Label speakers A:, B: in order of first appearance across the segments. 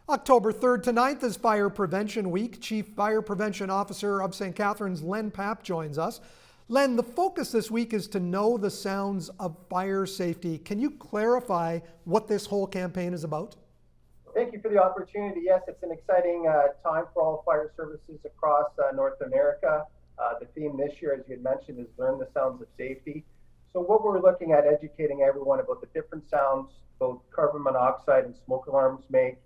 A: October 3rd to 9th is Fire Prevention Week. Chief Fire Prevention Officer of St. Catharines, Len Papp, joins us. Len, the focus this week is to know the sounds of fire safety. Can you clarify what this whole campaign is about?
B: Thank you for the opportunity. Yes, it's an exciting time for all fire services across North America. The theme this year, as you had mentioned, is Learn the Sounds of Safety. So what we're looking at educating everyone about the different sounds both carbon monoxide and smoke alarms make.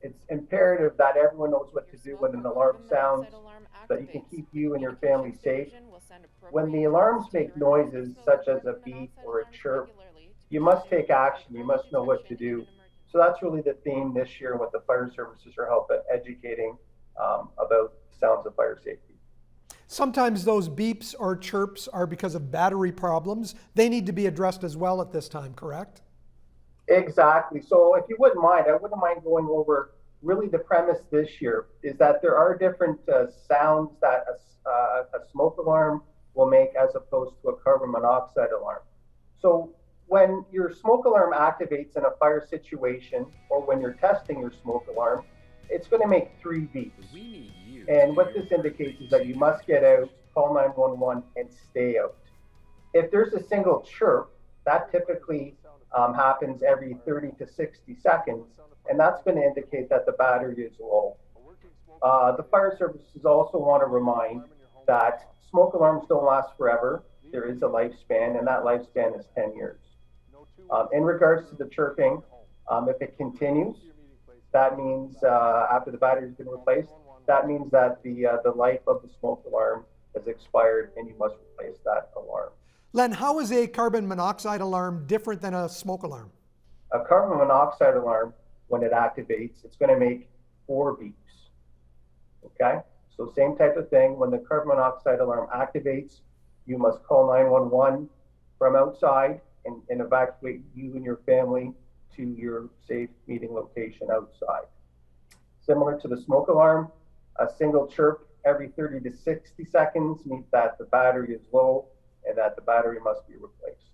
B: It's imperative that everyone knows what to do when an alarm sounds, so that you can keep you and your family safe. When the alarms make noises such as a beep or a chirp, you must take action. You must know what to do. So that's really the theme this year, and what the fire services are helping educating about sounds of fire safety.
A: Sometimes those beeps or chirps are because of battery problems. They need to be addressed as well at this time, correct?
B: Exactly. So if you wouldn't mind, I wouldn't mind going over really the premise this year is that there are different sounds that a smoke alarm will make as opposed to a carbon monoxide alarm. So when your smoke alarm activates in a fire situation, or when you're testing your smoke alarm, it's going to make 3 beeps. And what this indicates is that you must get out, call 911, and stay out. If there's a single chirp, that typically happens every 30 to 60 seconds, and that's going to indicate that the battery is low. The fire services also want to remind that smoke alarms don't last forever. There is a lifespan, and that lifespan is 10 years. In regards to the chirping, if it continues, that means after the battery's been replaced, that means that the life of the smoke alarm has expired, and you must replace that alarm.
A: Len, how is a carbon monoxide alarm different than a smoke alarm?
B: A carbon monoxide alarm, when it activates, it's going to make 4 beeps. Okay? So same type of thing. When the carbon monoxide alarm activates, you must call 911 from outside and evacuate you and your family to your safe meeting location outside. Similar to the smoke alarm, a single chirp every 30 to 60 seconds means that the battery is low and that the battery must be replaced.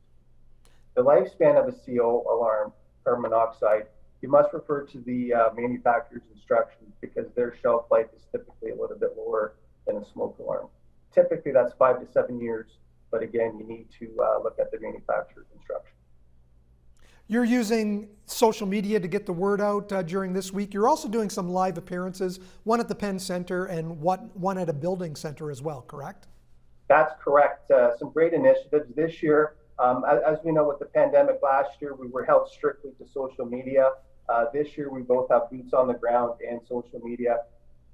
B: The lifespan of a CO alarm, carbon monoxide, you must refer to the manufacturer's instructions, because their shelf life is typically a little bit lower than a smoke alarm. Typically that's 5 to 7 years, but again, you need to look at the manufacturer's instructions.
A: You're using social media to get the word out during this week. You're also doing some live appearances, one at the Penn Center and one at a building center as well, correct?
B: That's correct. Some great initiatives this year. As we know, with the pandemic last year, we were held strictly to social media. This year, we both have boots on the ground and social media.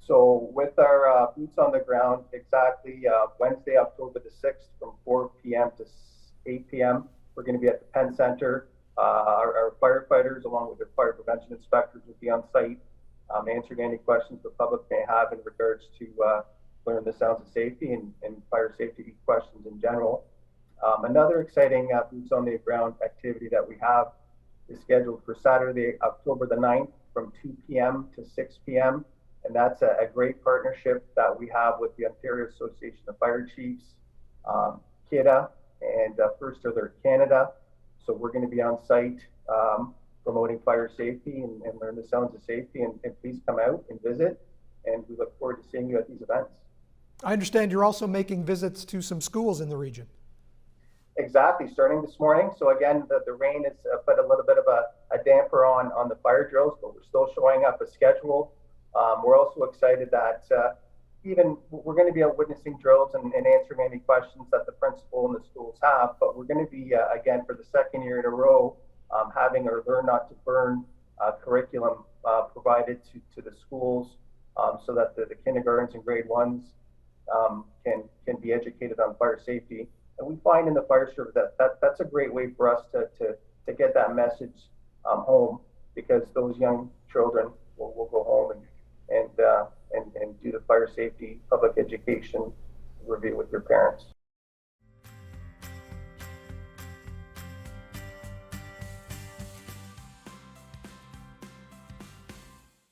B: So with our boots on the ground, exactly Wednesday, October the 6th from 4 p.m. to 8 p.m., we're going to be at the Penn Center. Our firefighters, along with their fire prevention inspectors, will be on site answering any questions the public may have in regards to Learn the Sounds of Safety and fire safety questions in general. Another exciting boots on the ground activity that we have is scheduled for Saturday, October the 9th from 2 p.m. to 6 p.m. And that's a great partnership that we have with the Ontario Association of Fire Chiefs, KIDA, and First Alert Canada. So we're going to be on site promoting fire safety and Learn the Sounds of Safety. And please come out and visit. And we look forward to seeing you at these events.
A: I understand you're also making visits to some schools in the region.
B: Exactly, starting this morning. So again, the rain has put a little bit of a damper on the fire drills, but we're still showing up as scheduled. We're also excited that even we're going to be out witnessing drills and answering any questions that the principal and the schools have, but we're going to be, again, for the second year in a row, having our Learn Not to Burn curriculum provided to the schools so that the kindergartens and grade 1s can be educated on fire safety. And we find in the fire service that's a great way for us to get that message home, because those young children will go home and do the fire safety public education review with their parents.